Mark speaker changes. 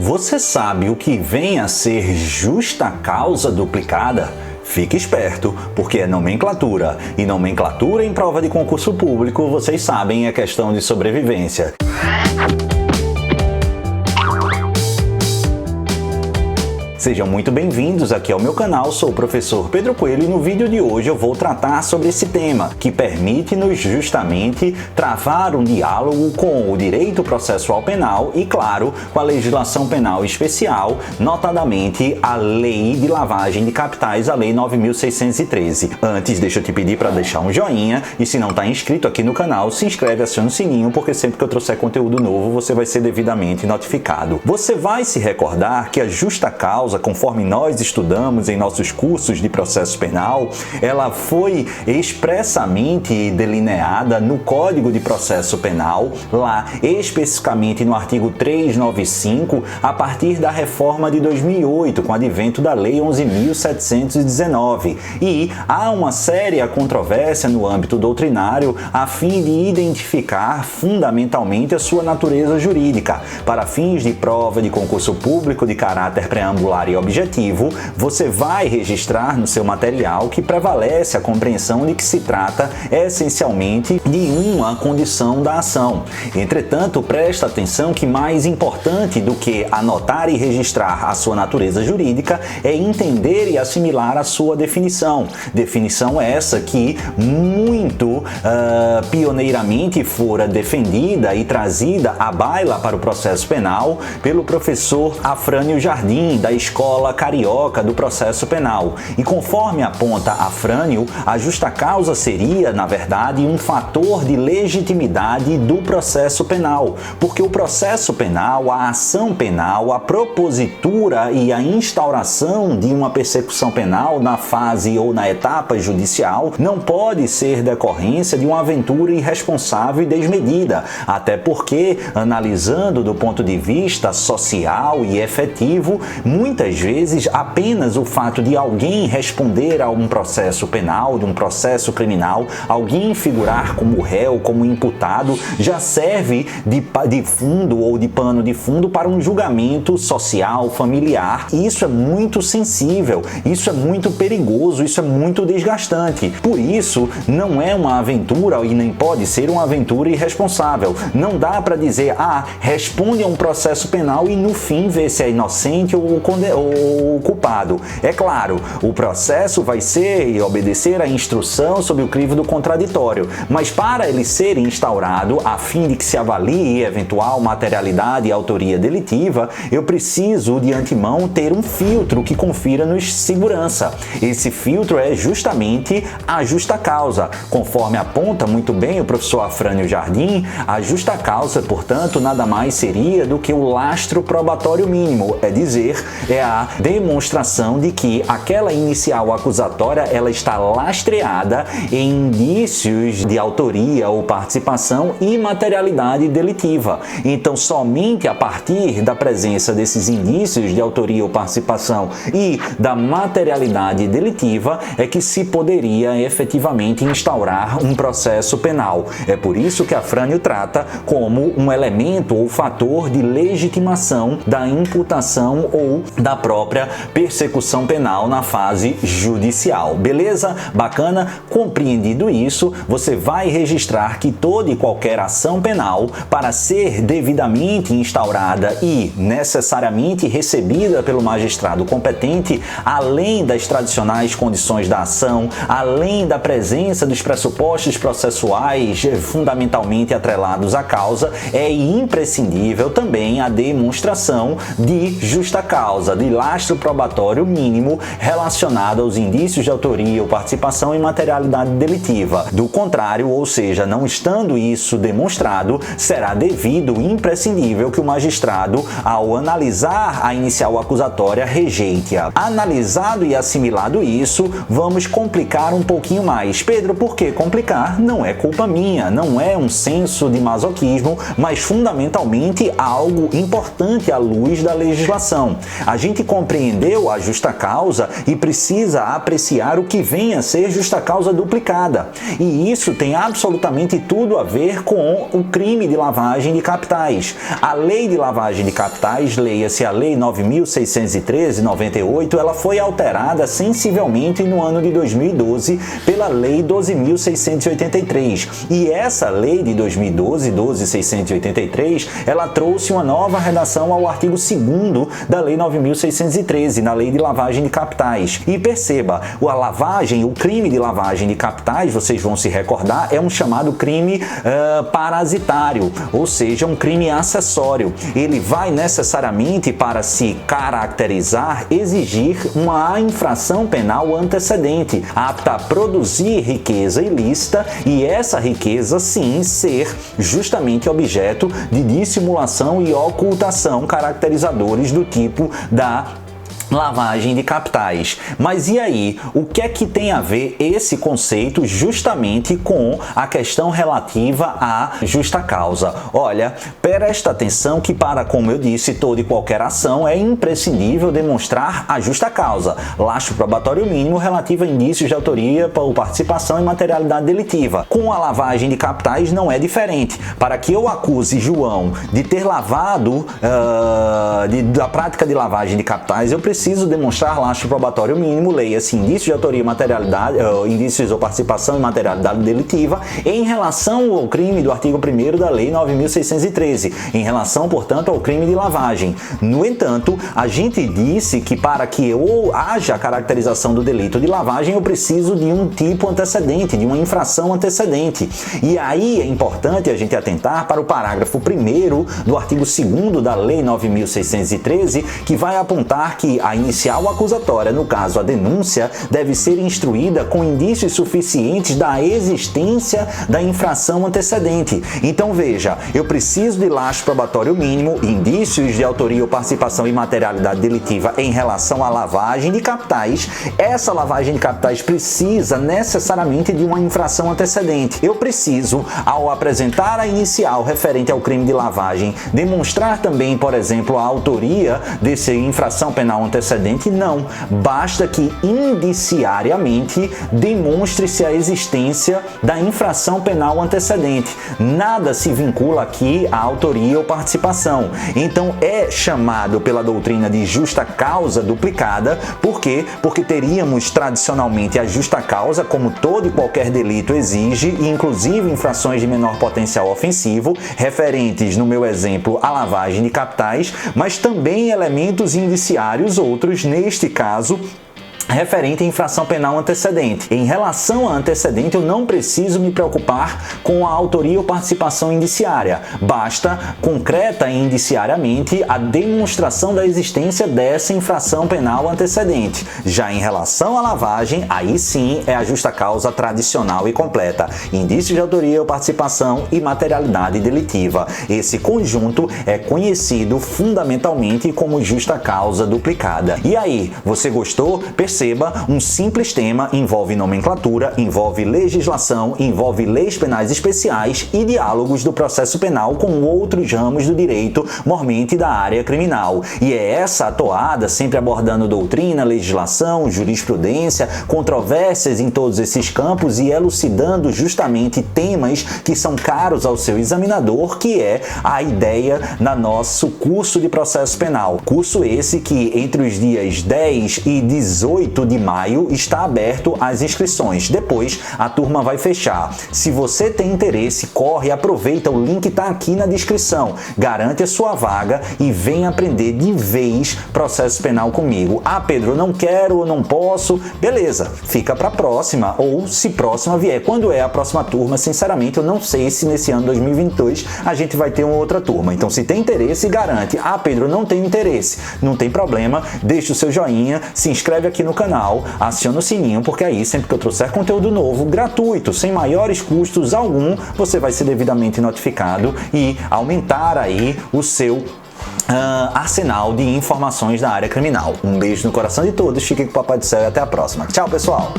Speaker 1: Você sabe o que vem a ser justa causa duplicada? Fique esperto, porque é nomenclatura, e nomenclatura em prova de concurso público, vocês sabem, é questão de sobrevivência. Sejam muito bem-vindos aqui ao meu canal, sou o professor Pedro Coelho e no vídeo de hoje eu vou tratar sobre esse tema, que permite-nos justamente travar um diálogo com o direito processual penal e, claro, com a legislação penal especial, notadamente a Lei de Lavagem de Capitais, a Lei 9.613. Antes, deixa eu te pedir para deixar um joinha e se não está inscrito aqui no canal, se inscreve, aciona o sininho, porque sempre que eu trouxer conteúdo novo, você vai ser devidamente notificado. Você vai se recordar que a justa causa, conforme nós estudamos em nossos cursos de processo penal, ela foi expressamente delineada no Código de Processo Penal, lá especificamente no artigo 395, a partir da reforma de 2008, com o advento da Lei 11.719. E há uma séria controvérsia no âmbito doutrinário a fim de identificar fundamentalmente a sua natureza jurídica. Para fins de prova de concurso público de caráter preambular e objetivo, você vai registrar no seu material que prevalece a compreensão de que se trata essencialmente de uma condição da ação. Entretanto, presta atenção que mais importante do que anotar e registrar a sua natureza jurídica é entender e assimilar a sua definição. Definição essa que muito pioneiramente fora defendida e trazida à baila para o processo penal pelo professor Afrânio Jardim, da Escola Carioca do Processo Penal. E conforme aponta Afrânio, a justa causa seria, na verdade, um fator de legitimidade do processo penal, porque o processo penal, a ação penal, a propositura e a instauração de uma persecução penal na fase ou na etapa judicial não pode ser decorrência de uma aventura irresponsável e desmedida, até porque, analisando do ponto de vista social e efetivo, muitas vezes apenas o fato de alguém responder a um processo penal, de um processo criminal, alguém figurar como réu, como imputado, já serve de fundo ou de pano de fundo para um julgamento social, familiar. E isso é muito sensível, isso é muito perigoso, isso é muito desgastante. Por isso, não é uma aventura e nem pode ser uma aventura irresponsável. Não dá para dizer, responde a um processo penal e no fim vê se é inocente ou culpado. É claro, o processo vai ser e obedecer à instrução sob o crivo do contraditório, mas para ele ser instaurado, a fim de que se avalie eventual materialidade e autoria delitiva, eu preciso de antemão ter um filtro que confira-nos segurança. Esse filtro é justamente a justa causa. Conforme aponta muito bem o professor Afrânio Jardim, a justa causa, portanto, nada mais seria do que o lastro probatório mínimo, é dizer, é a demonstração de que aquela inicial acusatória ela está lastreada em indícios de autoria ou participação e materialidade delitiva. Então, somente a partir da presença desses indícios de autoria ou participação e da materialidade delitiva é que se poderia efetivamente instaurar um processo penal. É por isso que Afrânio trata como um elemento ou fator de legitimação da imputação ou da própria persecução penal na fase judicial. Beleza? Bacana? Compreendido isso, você vai registrar que toda e qualquer ação penal, para ser devidamente instaurada e necessariamente recebida pelo magistrado competente, além das tradicionais condições da ação, além da presença dos pressupostos processuais fundamentalmente atrelados à causa, é imprescindível também a demonstração de justa causa, de lastro probatório mínimo relacionado aos indícios de autoria ou participação em materialidade delitiva. Do contrário, ou seja, não estando isso demonstrado, será devido imprescindível que o magistrado, ao analisar a inicial acusatória, rejeite-a. Analisado e assimilado isso, vamos complicar um pouquinho mais. Pedro, por que complicar? Não é culpa minha, não é um senso de masoquismo, mas fundamentalmente algo importante à luz da legislação. A gente compreendeu a justa causa e precisa apreciar o que vem a ser justa causa duplicada. E isso tem absolutamente tudo a ver com o crime de lavagem de capitais. A lei de lavagem de capitais, leia-se a Lei 9.613/98, ela foi alterada sensivelmente no ano de 2012 pela Lei 12.683. E essa lei de 2012, 12.683, ela trouxe uma nova redação ao artigo 2º da Lei 9.613, na Lei de Lavagem de Capitais. E perceba, a lavagem, o crime de lavagem de capitais, vocês vão se recordar, é um chamado crime parasitário, ou seja, um crime acessório. Ele vai necessariamente, para se caracterizar, exigir uma infração penal antecedente, apta a produzir riqueza ilícita e essa riqueza, sim, ser justamente objeto de dissimulação e ocultação, caracterizadores do tipo da lavagem de capitais. Mas e aí, o que é que tem a ver esse conceito justamente com a questão relativa à justa causa? Olha, presta atenção que para, como eu disse, toda e qualquer ação é imprescindível demonstrar a justa causa, lastro probatório mínimo relativo a indícios de autoria ou participação em materialidade delitiva. Com a lavagem de capitais não é diferente. Para que eu acuse João de ter lavado, da prática de lavagem de capitais, eu preciso demonstrar lastro probatório mínimo, leia-se indícios de autoria e materialidade, indícios ou participação em materialidade delitiva, em relação ao crime do artigo 1º da Lei 9.613, em relação, portanto, ao crime de lavagem. No entanto, a gente disse que para que haja a caracterização do delito de lavagem, eu preciso de um tipo antecedente, de uma infração antecedente. E aí é importante a gente atentar para o parágrafo 1º do artigo 2º da Lei 9.613, que vai apontar que a inicial acusatória, no caso a denúncia, deve ser instruída com indícios suficientes da existência da infração antecedente. Então veja, eu preciso de lastro probatório mínimo, indícios de autoria ou participação em materialidade delitiva em relação à lavagem de capitais. Essa lavagem de capitais precisa necessariamente de uma infração antecedente. Eu preciso, ao apresentar a inicial referente ao crime de lavagem, demonstrar também, por exemplo, a autoria dessa infração penal antecedente? Não. Basta que indiciariamente demonstre-se a existência da infração penal antecedente. Nada se vincula aqui à autoria ou participação. Então é chamado pela doutrina de justa causa duplicada. Por quê? Porque teríamos tradicionalmente a justa causa, como todo e qualquer delito exige, inclusive infrações de menor potencial ofensivo, referentes, no meu exemplo, à lavagem de capitais, mas também elementos indiciários outros, neste caso, referente à infração penal antecedente. Em relação a antecedente, eu não preciso me preocupar com a autoria ou participação indiciária. Basta, concreta e indiciariamente, a demonstração da existência dessa infração penal antecedente. Já em relação à lavagem, aí sim é a justa causa tradicional e completa. Indícios de autoria ou participação e materialidade delitiva. Esse conjunto é conhecido fundamentalmente como justa causa duplicada. E aí, você gostou? Perceba, um simples tema envolve nomenclatura, envolve legislação, envolve leis penais especiais e diálogos do processo penal com outros ramos do direito, mormente da área criminal. E é essa toada, sempre abordando doutrina, legislação, jurisprudência, controvérsias em todos esses campos e elucidando justamente temas que são caros ao seu examinador, que é a ideia na nosso curso de processo penal. Curso esse que entre os dias 10 e 18 de maio está aberto às inscrições. Depois a turma vai fechar. Se você tem interesse, corre, aproveita, o link está aqui na descrição. Garante a sua vaga e vem aprender de vez processo penal comigo. Ah, Pedro, não quero, não posso. Beleza, fica para a próxima, ou se próxima vier. Quando é a próxima turma, sinceramente eu não sei se nesse ano 2022 a gente vai ter uma outra turma. Então se tem interesse, garante. Ah, Pedro, não tenho interesse. Não tem problema, deixa o seu joinha, se inscreve aqui no canal, aciona o sininho, porque aí sempre que eu trouxer conteúdo novo, gratuito, sem maiores custos algum, você vai ser devidamente notificado e aumentar aí o seu arsenal de informações da área criminal. Um beijo no coração de todos, fique com o Papai do Céu e até a próxima. Tchau, pessoal!